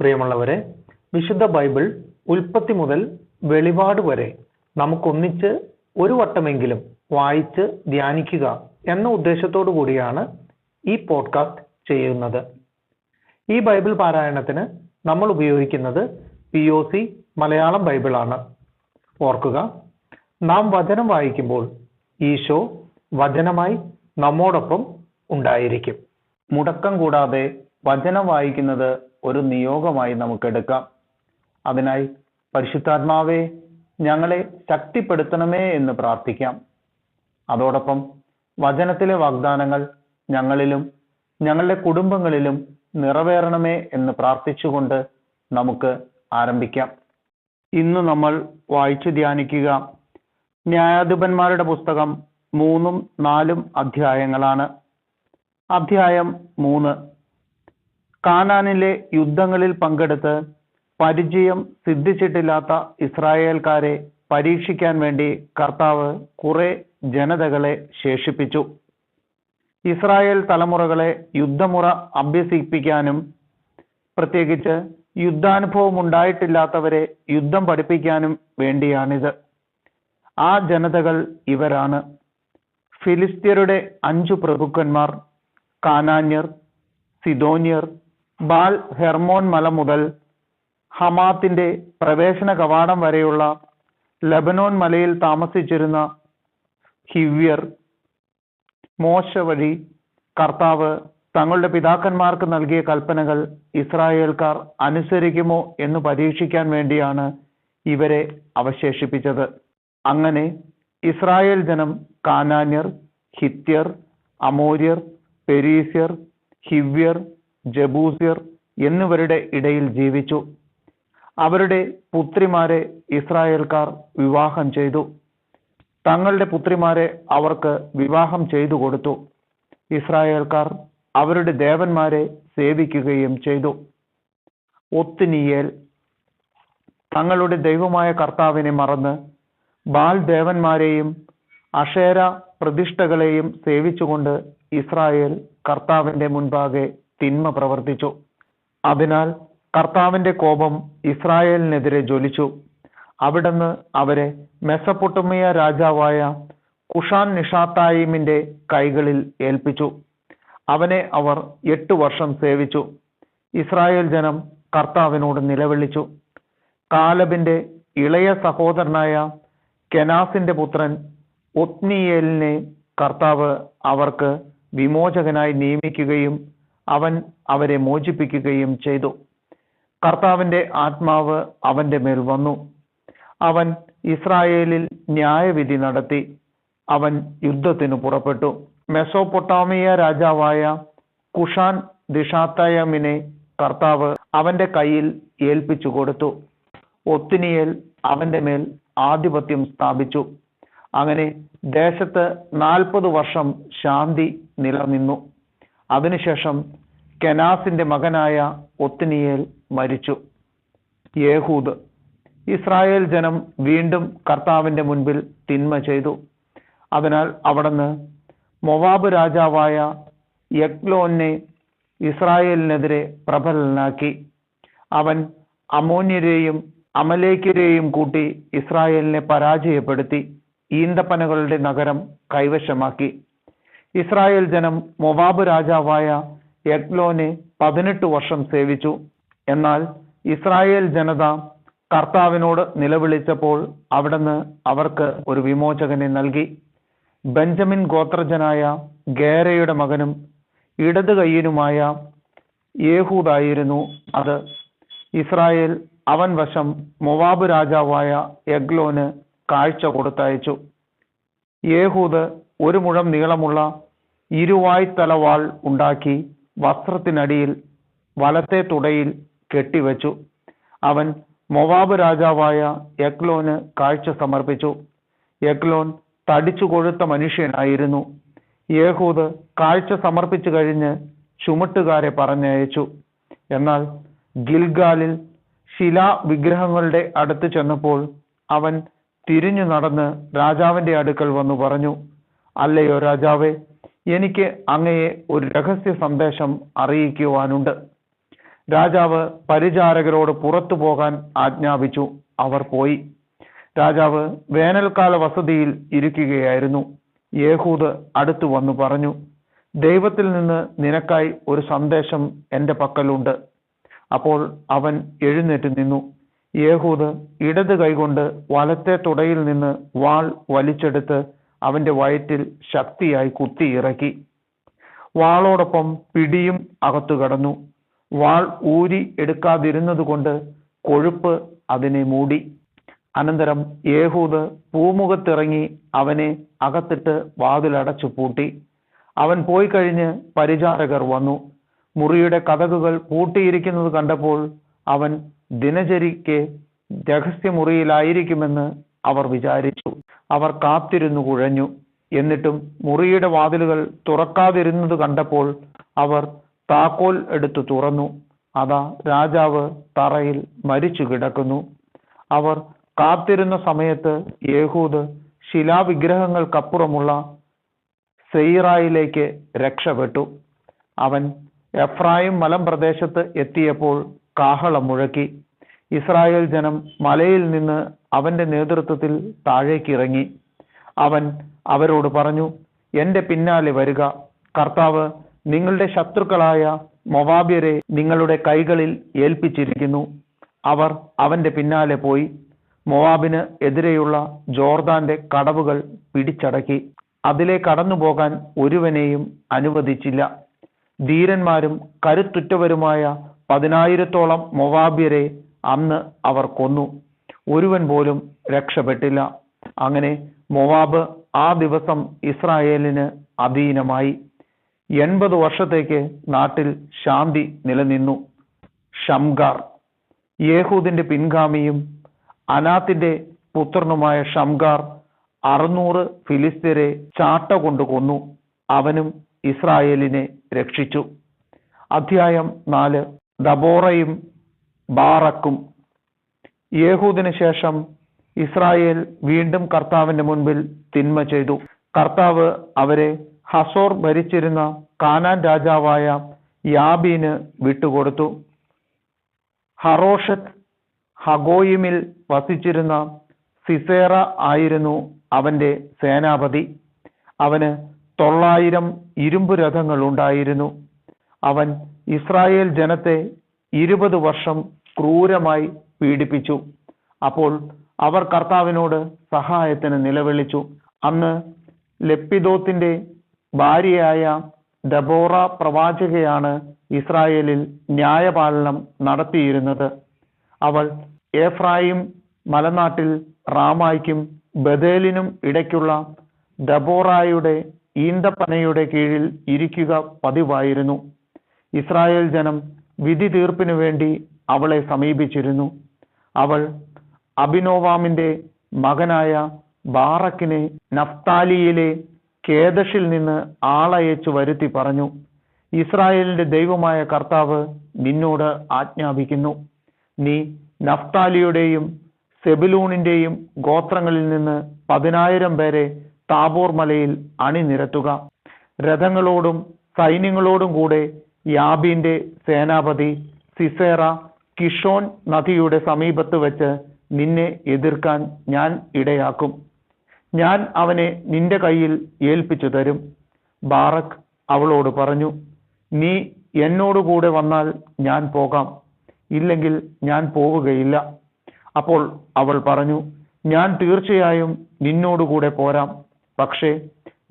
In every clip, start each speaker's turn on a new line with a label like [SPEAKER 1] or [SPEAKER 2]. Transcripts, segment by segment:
[SPEAKER 1] പ്രിയമുള്ളവരെ, വിശുദ്ധ ബൈബിൾ ഉൽപ്പത്തി മുതൽ വെളിപാട് വരെ നമുക്കൊന്നിച്ച് ഒരു വട്ടമെങ്കിലും വായിച്ച് ധ്യാനിക്കുക എന്ന ഉദ്ദേശത്തോടു കൂടിയാണ് ഈ പോഡ്കാസ്റ്റ് ചെയ്യുന്നത്. ഈ ബൈബിൾ പാരായണത്തിന് നമ്മൾ ഉപയോഗിക്കുന്നത് POC മലയാളം ബൈബിളാണ്. ഓർക്കുക, നാം വചനം വായിക്കുമ്പോൾ ഈശോ വചനമായി നമ്മോടൊപ്പം ഉണ്ടായിരിക്കും. മുടക്കം കൂടാതെ വചനം വായിക്കുന്നത് ഒരു നിയോഗമായി നമുക്കെടുക്കാം. അതിനായി പരിശുദ്ധാത്മാവേ, ഞങ്ങളെ ശക്തിപ്പെടുത്തണമേ എന്ന് പ്രാർത്ഥിക്കാം. അതോടൊപ്പം വചനത്തിലെ വാഗ്ദാനങ്ങൾ ഞങ്ങളിലും ഞങ്ങളുടെ കുടുംബങ്ങളിലും നിറവേറണമേ എന്ന് പ്രാർത്ഥിച്ചുകൊണ്ട് നമുക്ക് ആരംഭിക്കാം. ഇന്ന് നമ്മൾ വായിച്ചു ധ്യാനിക്കുക ന്യായാധിപന്മാരുടെ പുസ്തകം 3, 4 അധ്യായങ്ങളാണ്. അധ്യായം 3. കാനാനിലെ യുദ്ധങ്ങളിൽ പങ്കെടുത്ത് പരിചയം സിദ്ധിച്ചിട്ടില്ലാത്ത ഇസ്രായേൽക്കാരെ പരീക്ഷിക്കാൻ വേണ്ടി കർത്താവ് കുറെ ജനതകളെ ശേഷിപ്പിച്ചു. ഇസ്രായേൽ തലമുറകളെ യുദ്ധമുറ അഭ്യസിപ്പിക്കാനും പ്രത്യേകിച്ച് യുദ്ധാനുഭവം ഉണ്ടായിട്ടില്ലാത്തവരെ യുദ്ധം പഠിപ്പിക്കാനും വേണ്ടിയാണിത്. ആ ജനതകൾ ഇവരാണ്: ഫിലിസ്ത്യരുടെ 5 പ്രഭുക്കന്മാർ, കാനാന്യർ, സിദോന്യർ, ബാൽ ഹെർമോൻ മല മുതൽ ഹമാത്തിന്റെ പ്രവേശന കവാടം വരെയുള്ള ലബനോൻ മലയിൽ താമസിച്ചിരുന്ന ഹിവ്യർ. മോശ വഴി കർത്താവ് തങ്ങളുടെ പിതാക്കന്മാർക്ക് നൽകിയ കൽപ്പനകൾ ഇസ്രായേൽക്കാർ അനുസരിക്കുമോ എന്ന് പരീക്ഷിക്കാൻ വേണ്ടിയാണ് ഇവരെ അവശേഷിപ്പിച്ചത്. അങ്ങനെ ഇസ്രായേൽ ജനം കാനാന്യർ, ഹിത്യർ, അമോര്യർ, പെരീസ്യർ, ഹിവ്യർ, ജബൂസ്യർ എന്നിവരുടെ ഇടയിൽ ജീവിച്ചു. അവരുടെ പുത്രിമാരെ ഇസ്രായേൽക്കാർ വിവാഹം ചെയ്തു. തങ്ങളുടെ പുത്രിമാരെ അവർക്ക് വിവാഹം ചെയ്തു കൊടുത്തു. ഇസ്രായേൽക്കാർ അവരുടെ ദേവന്മാരെ സേവിക്കുകയും ചെയ്തു. ഒത്നിയേൽ തങ്ങളുടെ ദൈവമായ കർത്താവിനെ മറന്ന് ബാൽ ദേവന്മാരെയും അഷേര പ്രതിഷ്ഠകളെയും സേവിച്ചുകൊണ്ട് ഇസ്രായേൽ കർത്താവിന്റെ മുൻപാകെ തിന്മ പ്രവർത്തിച്ചു. അതിനാൽ കർത്താവിന്റെ കോപം ഇസ്രായേലിനെതിരെ ജ്വലിച്ചു. അവിടുന്ന് അവരെ മെസപ്പൊട്ടമിയ രാജാവായ കുഷാൻ നിഷാത്തായിമിന്റെ കൈകളിൽ ഏൽപ്പിച്ചു. അവനെ അവർ 8 വർഷം സേവിച്ചു. ഇസ്രായേൽ ജനം കർത്താവിനോട് നിലവിളിച്ചു. കാലബിന്റെ ഇളയ സഹോദരനായ കെനാസിന്റെ പുത്രൻ ഒത്നിയേലിനെ കർത്താവ് അവർക്ക് വിമോചകനായി നിയമിക്കുകയും അവൻ അവരെ മോചിപ്പിക്കുകയും ചെയ്തു. കർത്താവിന്റെ ആത്മാവ് അവന്റെ മേൽ വന്നു. അവൻ ഇസ്രായേലിൽ ന്യായവിധി നടത്തി. അവൻ യുദ്ധത്തിന് പുറപ്പെട്ടു. മെസോപ്പൊട്ടാമിയ രാജാവായ കുഷാൻ ദിഷാത്തയമിനെ കർത്താവ് അവന്റെ കയ്യിൽ ഏൽപ്പിച്ചു കൊടുത്തു. ഒത്നിയേൽ അവന്റെ മേൽ ആധിപത്യം സ്ഥാപിച്ചു. അങ്ങനെ ദേശത്ത് 40 വർഷം ശാന്തി നിലനിന്നു. അതിനുശേഷം കെനാസിന്റെ മകനായ ഒത്നിയേൽ മരിച്ചു. യേഹൂദ്. ഇസ്രായേൽ ജനം വീണ്ടും കർത്താവിന്റെ മുൻപിൽ തിന്മ ചെയ്തു. അതിനാൽ അവിടുന്ന് മൊവാബ് രാജാവായ എഗ്ലോനെ ഇസ്രായേലിനെതിരെ പ്രബലനാക്കി. അവൻ അമോന്യരെയും അമലേക്യരെയും കൂട്ടി ഇസ്രായേലിനെ പരാജയപ്പെടുത്തി ഈന്തപ്പനകളുടെ നഗരം കൈവശമാക്കി. ഇസ്രായേൽ ജനം മൊവാബ് രാജാവായ എഗ്ലോനെ 18 വർഷം സേവിച്ചു. എന്നാൽ ഇസ്രായേൽ ജനത കർത്താവിനോട് നിലവിളിച്ചപ്പോൾ അവിടുന്ന് അവർക്ക് ഒരു വിമോചകനെ നൽകി. ബെഞ്ചമിൻ ഗോത്രജനായ ഗേരയുടെ മകനും ഇടത് കയ്യനുമായ യേഹൂദായിരുന്നു അത്. ഇസ്രായേൽ അവൻ വശം മൊവാബ് രാജാവായ എഗ്ലോന് കാഴ്ച കൊടുത്തയച്ചു. യേഹൂദ് 1 മുഴം നീളമുള്ള ഇരുവായ്ത്തലവാൾ ഉണ്ടാക്കി വസ്ത്രത്തിനടിയിൽ വലത്തെ തുടയിൽ കെട്ടിവെച്ചു. അവൻ മൊവാബ് രാജാവായ എഗ്ലോന് കാഴ്ച സമർപ്പിച്ചു. എഗ്ലോൻ തടിച്ചു കൊഴുത്ത മനുഷ്യനായിരുന്നു. യേഹൂദ് കാഴ്ച സമർപ്പിച്ചു കഴിഞ്ഞ് ചുമട്ടുകാരെ പറഞ്ഞയച്ചു. എന്നാൽ ഗിൽഗാലിൽ ശിലാ വിഗ്രഹങ്ങളുടെ അടുത്ത് ചെന്നപ്പോൾ അവൻ തിരിഞ്ഞു നടന്ന് രാജാവിന്റെ അടുക്കൽ വന്നു പറഞ്ഞു, അല്ലയോ രാജാവേ, എനിക്ക് അങ്ങയെ ഒരു രഹസ്യ സന്ദേശം അറിയിക്കുവാനുണ്ട്. രാജാവ് പരിചാരകരോട് പുറത്തു പോകാൻ ആജ്ഞാപിച്ചു. അവർ പോയി. രാജാവ് വേനൽക്കാല വസതിയിൽ ഇരിക്കുകയായിരുന്നു. യേഹൂദ് അടുത്തു വന്നു പറഞ്ഞു, ദൈവത്തിൽ നിന്ന് നിനക്കായി ഒരു സന്ദേശം എൻ്റെ പക്കലുണ്ട്. അപ്പോൾ അവൻ എഴുന്നേറ്റ് നിന്നു. യേഹൂദ് ഇടത് കൈകൊണ്ട് വലത്തെ തുടയിൽ നിന്ന് വാൾ വലിച്ചെടുത്ത് അവന്റെ വയറ്റിൽ ശക്തിയായി കുത്തിയിറക്കി. വാളോടൊപ്പം പിടിയും അകത്തു കടന്നു. വാൾ ഊരി എടുക്കാതിരുന്നതുകൊണ്ട് കൊഴുപ്പ് അതിനെ മൂടി. അനന്തരം യേഹൂദ് പൂമുഖത്തിറങ്ങി അവനെ അകത്തിട്ട് വാതിലടച്ചു പൂട്ടി. അവൻ പോയി കഴിഞ്ഞ് പരിചാരകർ വന്നു. മുറിയുടെ കതകുകൾ പൂട്ടിയിരിക്കുന്നത് കണ്ടപ്പോൾ അവൻ ദിനചര്യയ്ക്ക് രഹസ്യമുറിയിലായിരിക്കുമെന്ന് അവർ വിചാരിച്ചു. അവർ കാത്തിരുന്നു കുഴഞ്ഞു. എന്നിട്ടും മുറിയുടെ വാതിലുകൾ തുറക്കാതിരുന്നത് കണ്ടപ്പോൾ അവർ താക്കോൽ എടുത്തു തുറന്നു. അതാ രാജാവ് തറയിൽ മരിച്ചു കിടക്കുന്നു. അവർ കാത്തിരുന്ന സമയത്ത് യേഹൂദ് ശിലാവിഗ്രഹങ്ങൾക്കപ്പുറമുള്ള സെയിറായിലേക്ക് രക്ഷപ്പെട്ടു. അവൻ എഫ്രായിം മലമ്പ്രദേശത്ത് എത്തിയപ്പോൾ കാഹളം മുഴക്കി. ഇസ്രായേൽ ജനം മലയിൽ നിന്ന് അവന്റെ നേതൃത്വത്തിൽ താഴേക്കിറങ്ങി. അവൻ അവരോട് പറഞ്ഞു, എന്റെ പിന്നാലെ വരിക. കർത്താവ് നിങ്ങളുടെ ശത്രുക്കളായ മൊവാബ്യരെ നിങ്ങളുടെ കൈകളിൽ ഏൽപ്പിച്ചിരിക്കുന്നു. അവർ അവന്റെ പിന്നാലെ പോയി മോവാബിന് എതിരെയുള്ള ജോർദാന്റെ കടവുകൾ പിടിച്ചടക്കി. അതിലെ കടന്നു പോകാൻ ഒരുവനെയും അനുവദിച്ചില്ല. ധീരന്മാരും കരുത്തുറ്റവരുമായ 10,000-ഓളം മൊവാബ്യരെ അന്ന് അവർ കൊന്നു. ഒരുവൻ പോലും രക്ഷപ്പെട്ടില്ല. അങ്ങനെ മൊവാബ് ആ ദിവസം ഇസ്രായേലിന് അധീനമായി. 80 വർഷത്തേക്ക് നാട്ടിൽ ശാന്തി നിലനിന്നു. ഷംഗാർ യേഹൂദിന്റെ പിൻഗാമിയും അനാത്തിന്റെ പുത്രനുമായ ഷംഗാർ 600 ഫിലിസ്ത്യരെ ചാട്ട കൊണ്ട് കൊന്നു. അവനും ഇസ്രായേലിനെ രക്ഷിച്ചു. അധ്യായം 4. ദബോറയും ബാറക്കും. യേഹൂദിന് ശേഷം ഇസ്രായേൽ വീണ്ടും കർത്താവിന്റെ മുൻപിൽ തിന്മ ചെയ്തു. കർത്താവ് അവരെ ഹസോർ ഭരിച്ചിരുന്ന കാനാൻ രാജാവായ യാബീന് വിട്ടുകൊടുത്തു. ഹറോഷത്ത് ഹഗോയിമിൽ വസിച്ചിരുന്ന സിസേറ ആയിരുന്നു അവന്റെ സേനാപതി. അവന് 900 ഇരുമ്പു രഥങ്ങൾ ഉണ്ടായിരുന്നു. അവൻ ഇസ്രായേൽ ജനത്തെ 20 വർഷം ക്രൂരമായി പീഡിപ്പിച്ചു. അപ്പോൾ അവർ കർത്താവിനോട് സഹായത്തിന് നിലവിളിച്ചു. അന്ന് ലെപ്പിദോത്തിന്റെ ഭാര്യയായ ദബോറ പ്രവാചകയാണ് ഇസ്രായേലിൽ ന്യായപാലനം നടത്തിയിരുന്നത്. അവൾ എഫ്രായിം മലനാട്ടിൽ റാമായ്ക്കും ബഥേലിനും ഇടയ്ക്കുള്ള ദബോറായുടെ ഈന്തപ്പനയുടെ കീഴിൽ ഇരിക്കുക പതിവായിരുന്നു. ഇസ്രായേൽ ജനം വിധി തീർപ്പിനു വേണ്ടി അവളെ സമീപിച്ചിരുന്നു. അവൾ അബിനോവാമിന്റെ മകനായ ബാറക്കിനെ നഫ്താലിയിലെ കേദഷിൽ നിന്ന് ആളയച്ചു വരുത്തി പറഞ്ഞു, ഇസ്രായേലിന്റെ ദൈവമായ കർത്താവ് നിന്നോട് ആജ്ഞാപിക്കുന്നു, നീ നഫ്താലിയുടെയും സെബുലൂണിന്റെയും ഗോത്രങ്ങളിൽ നിന്ന് 10,000 പേരെ താബോർ മലയിൽ അണിനിരത്തുക. രഥങ്ങളോടും സൈന്യങ്ങളോടും കൂടെ യാബീന്റെ സേനാപതി സിസേറ കിഷോൻ നദിയുടെ സമീപത്ത് വെച്ച് നിന്നെ എതിർക്കാൻ ഞാൻ ഇടയാക്കും. ഞാൻ അവനെ നിന്റെ കയ്യിൽ ഏൽപ്പിച്ചു തരും. ബാറക്ക് അവളോട് പറഞ്ഞു, നീ എന്നോടുകൂടെ വന്നാൽ ഞാൻ പോകാം, ഇല്ലെങ്കിൽ ഞാൻ പോവുകയില്ല. അപ്പോൾ അവൾ പറഞ്ഞു, ഞാൻ തീർച്ചയായും നിന്നോടുകൂടെ പോരാം. പക്ഷേ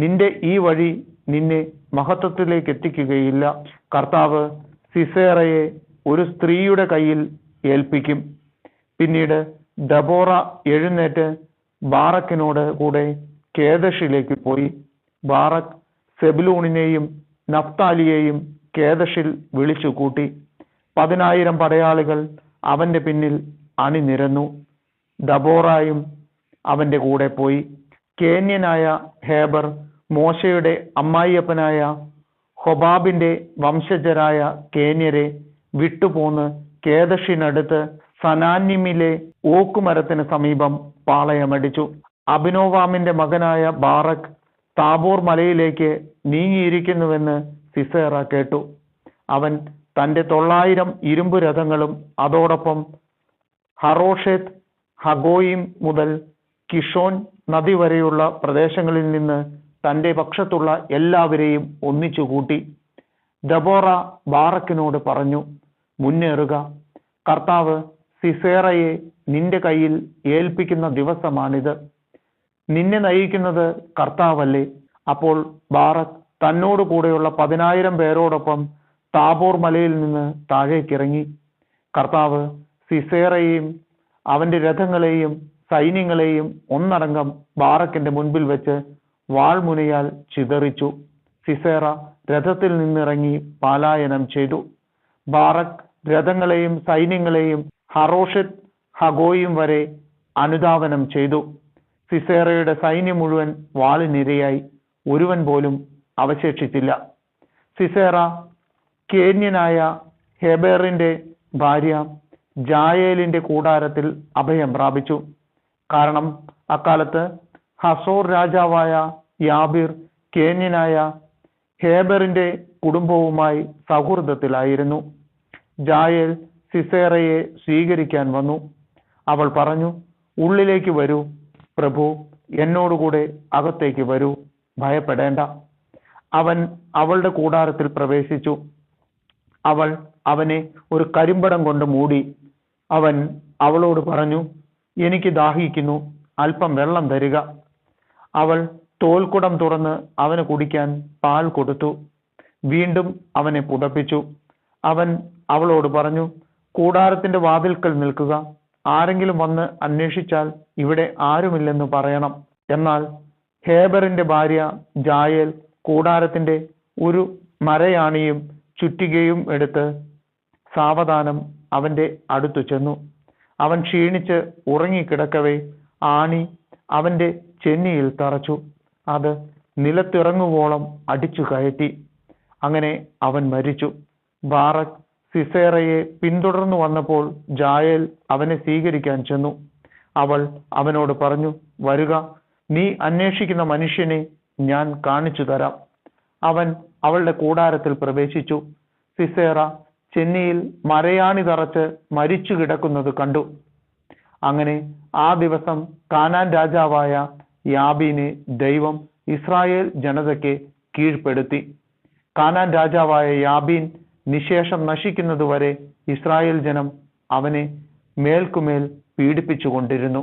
[SPEAKER 1] നിന്റെ ഈ വഴി നിന്നെ മഹത്വത്തിലേക്ക് എത്തിക്കുകയില്ല. കർത്താവ് സിസേറയെ ഒരു സ്ത്രീയുടെ കയ്യിൽ ഏൽപ്പിക്കും. പിന്നീട് ദബോറ എഴുന്നേറ്റ് ബാറക്കിനോട് കൂടെ കേദഷിലേക്ക് പോയി. ബാറക്ക് സെബുലൂണിനെയും നഫ്താലിയെയും കേദഷിൽ വിളിച്ചു കൂട്ടി. 10,000 പടയാളികൾ അവന്റെ പിന്നിൽ അണിനിരന്നു. ദബോറായും അവന്റെ കൂടെ പോയി. കേന്യനായ ഹേബർ മോശയുടെ അമ്മായിയപ്പനായ ഹൊബാബിന്റെ വംശജരായ കേന്യരെ വിട്ടുപോന്ന് കേദഷിനടുത്ത് സനാനിമിലെ ഓക്കുമരത്തിന് സമീപം പാളയമടിച്ചു. അബിനോവാമിന്റെ മകനായ ബാറക്ക് താബോർ മലയിലേക്ക് നീങ്ങിയിരിക്കുന്നുവെന്ന് സിസേറ കേട്ടു. അവൻ തൻ്റെ 900 ഇരുമ്പ് രഥങ്ങളും അതോടൊപ്പം ഹറോഷെത്ത് ഹഗോയിം മുതൽ കിഷോൻ നദി വരെയുള്ള പ്രദേശങ്ങളിൽ നിന്ന് തൻ്റെ പക്ഷത്തുള്ള എല്ലാവരെയും ഒന്നിച്ചു കൂട്ടി. ദബോറ ബാറക്കിനോട് പറഞ്ഞു, മുന്നേറുക, കർത്താവ് സിസേറയെ നിന്റെ കയ്യിൽ ഏൽപ്പിക്കുന്ന ദിവസമാണിത്. നിന്നെ നയിക്കുന്നത് കർത്താവല്ലേ? അപ്പോൾ ബാറക് തന്നോട് കൂടെയുള്ള 10,000 പേരോടൊപ്പം താബോർ മലയിൽ നിന്ന് താഴേക്കിറങ്ങി. കർത്താവ് സിസേറയെയും അവന്റെ രഥങ്ങളെയും സൈന്യങ്ങളെയും ഒന്നടങ്കം ബാറക്കിന്റെ മുൻപിൽ വെച്ച് വാൾമുനയാൽ ചിതറിച്ചു. സിസേറ രഥത്തിൽ നിന്നിറങ്ങി പലായനം ചെയ്തു. ബാറക് രഥങ്ങളെയും സൈന്യങ്ങളെയും ഹറോഷെത്ത് ഹഗോയിം വരെ അനുധാവനം ചെയ്തു. സിസേറയുടെ സൈന്യം മുഴുവൻ വാളിനിരയായി, ഒരുവൻ പോലും അവശേഷിച്ചില്ല. സിസേറ കേന്യനായ ഹെബേറിന്റെ ഭാര്യ ജായേലിന്റെ കൂടാരത്തിൽ അഭയം പ്രാപിച്ചു. കാരണം അക്കാലത്ത് ഹസോർ രാജാവായ യാബീർ കേന്യനായ ഹേബറിന്റെ കുടുംബവുമായി സൗഹൃദത്തിലായിരുന്നു. ജായേൽ സിസേറയെ സ്വീകരിക്കാൻ വന്നു. അവൾ പറഞ്ഞു, ഉള്ളിലേക്ക് വരൂ പ്രഭു, എന്നോടുകൂടെ അകത്തേക്ക് വരൂ, ഭയപ്പെടേണ്ട. അവൻ അവളുടെ കൂടാരത്തിൽ പ്രവേശിച്ചു. അവൾ അവനെ ഒരു കരിമ്പടം കൊണ്ട് മൂടി. അവൻ അവളോട് പറഞ്ഞു, എനിക്ക് ദാഹിക്കുന്നു, അല്പം വെള്ളം തരിക. അവൾ തോൽക്കുടം തുറന്ന് അവന് കുടിക്കാൻ പാൽ കൊടുത്തു. വീണ്ടും അവനെ പുതപ്പിച്ചു. അവൻ അവളോട് പറഞ്ഞു, കൂടാരത്തിന്റെ വാതിൽക്കൽ നിൽക്കുക, ആരെങ്കിലും വന്ന് അന്വേഷിച്ചാൽ ഇവിടെ ആരുമില്ലെന്ന് പറയണം. എന്നാൽ ഹേബറിന്റെ ഭാര്യ ജായേൽ കൂടാരത്തിന്റെ ഒരു മരയാണിയും ചുറ്റികയും എടുത്ത് സാവധാനം അവന്റെ അടുത്തു ചെന്നു. അവൻ ക്ഷീണിച്ച് ഉറങ്ങിക്കിടക്കവേ ആണി അവന്റെ ചെന്നിയിൽ തറച്ചു. അത് നിലത്തിറങ്ങുവോളം അടിച്ചു കയറ്റി. അങ്ങനെ അവൻ മരിച്ചു. ബാറക് സിസേറയെ പിന്തുടർന്നു വന്നപ്പോൾ ജായേൽ അവനെ സ്വീകരിക്കാൻ ചെന്നു. അവൾ അവനോട് പറഞ്ഞു, വരുക, നീ അന്വേഷിക്കുന്ന മനുഷ്യനെ ഞാൻ കാണിച്ചു തരാം. അവൻ അവളുടെ കൂടാരത്തിൽ പ്രവേശിച്ചു. സിസേറ ചെന്നിയിൽ മരയാണി തറച്ച് മരിച്ചു കിടക്കുന്നത് കണ്ടു. അങ്ങനെ ആ ദിവസം കാനാൻ രാജാവായ യാബീനെ ദൈവം ഇസ്രായേൽ ജനതയ്ക്ക് കീഴ്പ്പെടുത്തി. കാനാൻ രാജാവായ യാബീൻ നിശേഷം നശിക്കുന്നതുവരെ ഇസ്രായേൽ ജനം അവനെ മേൽക്കുമേൽ പീഡിപ്പിച്ചുകൊണ്ടിരുന്നു.